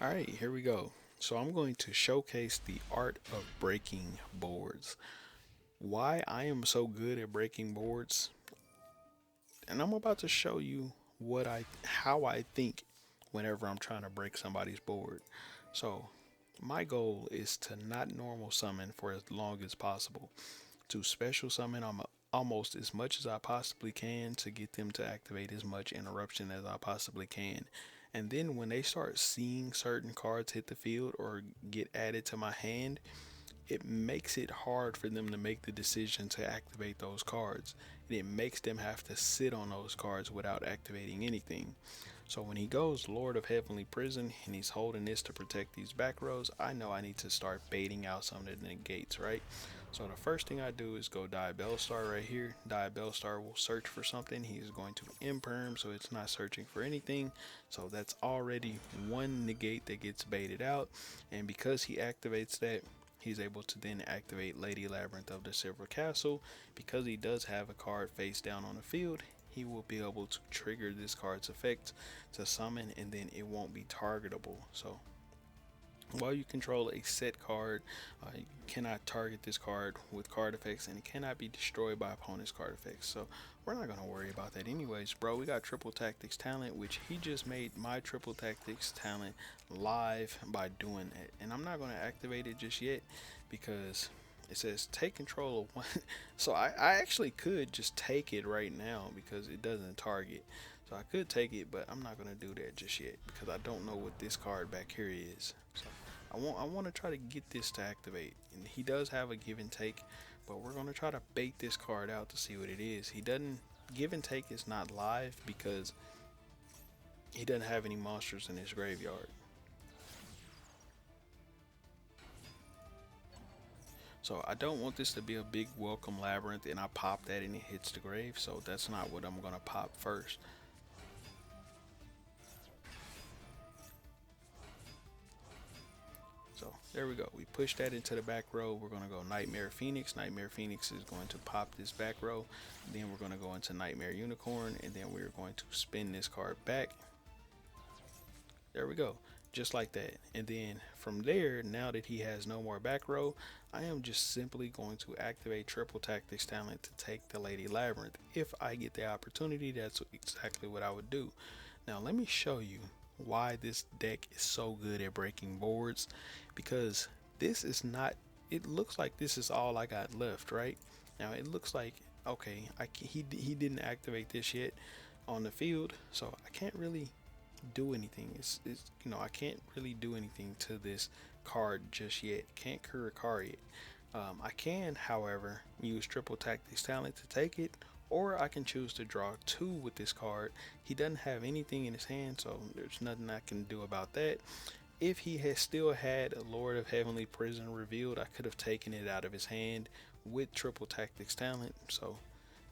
All right, here we go. So I'm going to showcase the art of breaking boards. Why I am so good at breaking boards, and I'm about to show you how I think whenever I'm trying to break somebody's board. So my goal is to not normal summon for as long as possible. To special summon almost as much as I possibly can to get them to activate as much interruption as I possibly can. And then when they start seeing certain cards hit the field or get added to my hand, it makes it hard for them to make the decision to activate those cards. And it makes them have to sit on those cards without activating anything. So when he goes Lord of Heavenly Prison and he's holding this to protect these back rows, I know I need to start baiting out some of the negates, right? So the first thing I do is go Diabellstar right here. Diabellstar will search for something. He's going to imperm, so it's not searching for anything. So that's already one negate that gets baited out. And because he activates that, he's able to then activate Lady Labyrinth of the Silver Castle. Because he does have a card face down on the field, he will be able to trigger this card's effect to summon, and then it won't be targetable. So while you control a set card, you cannot target this card with card effects, and it cannot be destroyed by opponent's card effects. So we're not going to worry about that anyways, bro. We got Triple Tactics Talent, which he just made my Triple Tactics Talent live by doing it. And I'm not going to activate it just yet because it says take control of one. So I actually could just take it right now because it doesn't target. So I could take it, but I'm not going to do that just yet because I don't know what this card back here is. So I want to try to get this to activate. And he does have a give and take, but we're going to try to bait this card out to see what it is. He doesn't give and take is not live because he doesn't have any monsters in his graveyard. So I don't want this to be a big welcome labyrinth and I pop that and it hits the grave. So that's not what I'm going to pop first. So there we go. We push that into the back row. We're going to go Nightmare Phoenix. Nightmare Phoenix is going to pop this back row. Then we're going to go into Nightmare Unicorn. And then we're going to spin this card back. There we go. Just like that. And then from there, now that he has no more back row, I am just simply going to activate Triple Tactics Talent to take the Lady Labyrinth. If I get the opportunity, that's exactly what I would do. Now let me show you why this deck is so good at breaking boards, because this is not, it looks like this is all I got left, right? Now it looks like, okay, he didn't activate this yet on the field, so I can't really do anything. It's I can't really do anything to this card just yet. Can't cure a card yet. I can, however, use Triple Tactics Talent to take it, or I can choose to draw two with this card. He doesn't have anything in his hand, so there's nothing I can do about that. If he had still had a Lord of Heavenly Prison revealed, I could have taken it out of his hand with Triple Tactics Talent. So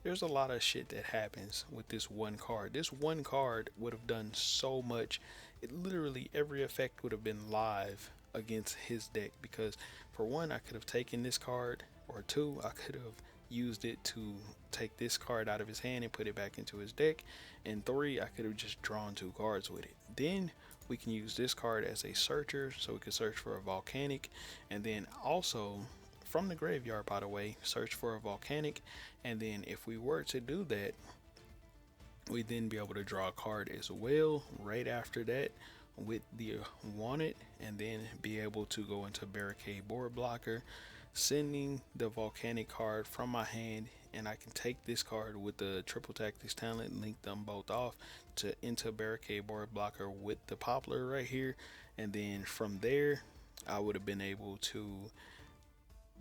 there's a lot of shit that happens with this one card. This one card would have done so much. It literally every effect would have been live against his deck because for one, I could have taken this card, or two, I could have used it to take this card out of his hand and put it back into his deck, and three, I could have just drawn two cards with it. Then we can use this card as a searcher, so we can search for a volcanic, and then also from the graveyard, by the way, search for a volcanic, and then if we were to do that, we then be able to draw a card as well right after that with the wanted, and then be able to go into barricade board blocker, sending the volcanic card from my hand, and I can take this card with the Triple Tactics Talent, link them both off to into barricade board blocker with the poplar right here, and then from there I would have been able to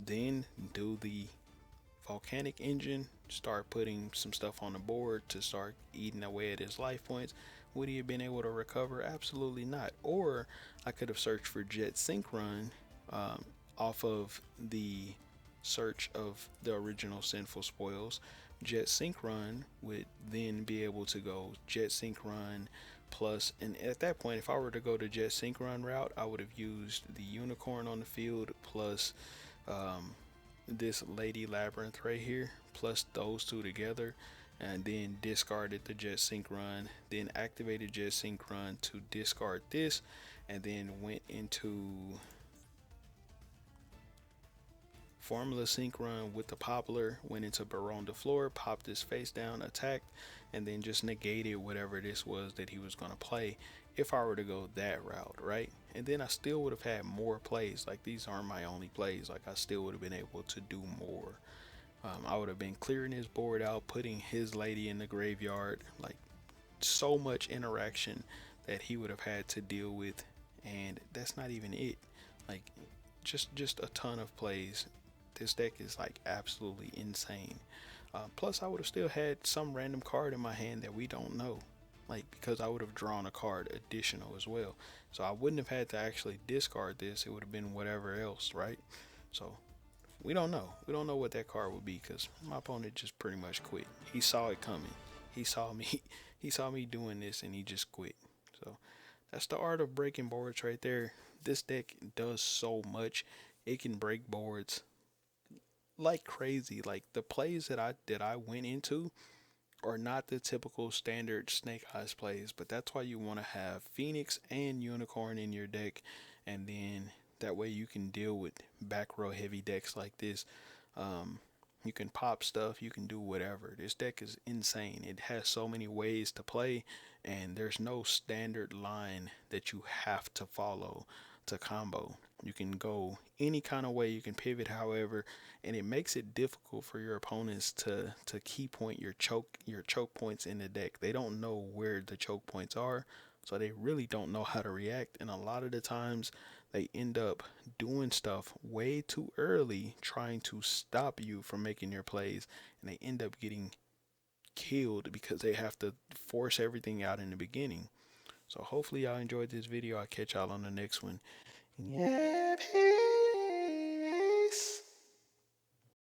then do the volcanic engine, start putting some stuff on the board to start eating away at his life points. Would he have been able to recover? Absolutely not. Or I could have searched for Jet Sync Run off of the search of the original Sinful Spoils. Jet Sync Run would then be able to go Jet Sync Run plus, and at that point, if I were to go the Jet Sync Run route, I would have used the Unicorn on the field plus this Lady Labyrinth right here, plus those two together, and then discarded the Jet Sync Run, then activated Jet Sync Run to discard this, and then went into Formula Sync run with the Poplar, went into Baron de Fleur, popped his face down, attacked, and then just negated whatever this was that he was going to play if I were to go that route, right? And then I still would have had more plays. Like, these aren't my only plays. Like, I still would have been able to do more. I would have been clearing his board out, putting his lady in the graveyard. Like, so much interaction that he would have had to deal with, and that's not even it. Like, just a ton of plays. This deck is like absolutely insane. Plus, I would have still had some random card in my hand that we don't know, like, because I would have drawn a card additional as well. So I wouldn't have had to actually discard this. It would have been whatever else, right? So we don't know. We don't know what that card would be because my opponent just pretty much quit. He saw it coming. He saw me. He saw me doing this and he just quit. So that's the art of breaking boards right there. This deck does so much. It can break boards like crazy. Like, the plays that I went into are not the typical standard Snake Eyes plays, but that's why you want to have Phoenix and Unicorn in your deck, and then that way you can deal with back row heavy decks like this. Um, you can pop stuff, you can do whatever. This deck is insane. It has so many ways to play, and there's no standard line that you have to follow to combo. You can go any kind of way, you can pivot however, and it makes it difficult for your opponents to key point your choke points in the deck. They don't know where the choke points are, so they really don't know how to react, and a lot of the times they end up doing stuff way too early trying to stop you from making your plays, and they end up getting killed because they have to force everything out in the beginning. So hopefully y'all enjoyed this video. I'll catch y'all on the next one. Yeah.